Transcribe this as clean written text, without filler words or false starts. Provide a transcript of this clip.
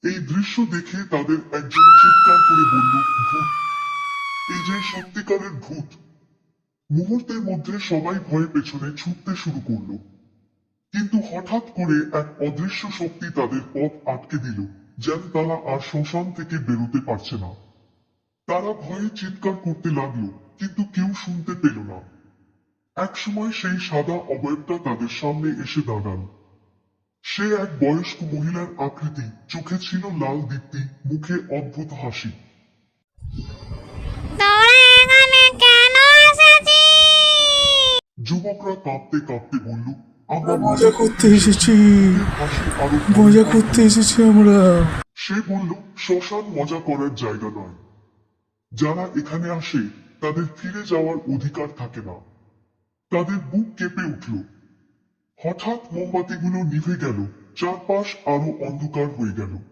এই দৃশ্য দেখে তাদের একজন চিৎকার করে বলল, ভূত! এই যে সত্যিকারের ভূত! মুহূর্তের মধ্যে সবাই ভয়ে পেছনে ছুটতে শুরু করলো। কিন্তু হঠাৎ করে এক অদৃশ্য শক্তি তাদের পথ আটকে দিল, যেন তারা আর শ্মশান থেকে বেরোতে পারছে না। তারা ভয়ে চিৎকার করতে লাগলো, কিন্তু কেউ শুনতে পেল না। একসময় সেই সাদা অবয়বটা তাদের সামনে এসে দাঁড়াল। সে এক বয়স্ক মহিলার আকৃতি, চোখে ছিল লাল দীপ্তি, মুখে অদ্ভুত হাসি। তোরা এখানে কেন এসেছিস? যুবকরা কাঁপতে কাঁপতে বলল, আমরা মজা করতে এসেছি। ভূতের হাসি আরো মজা ভয়ঙ্কর করতে হলো। এসেছি আমরা। সে বলল, শ্মশান মজা করার জায়গা নয়। যারা এখানে আসে তাদের ফিরে যাওয়ার অধিকার থাকে না। তাদের বুক কেঁপে উঠল। হঠাৎ মোমবাতিগুলো নিভে গেল, চারপাশ আরো অন্ধকার হয়ে গেল।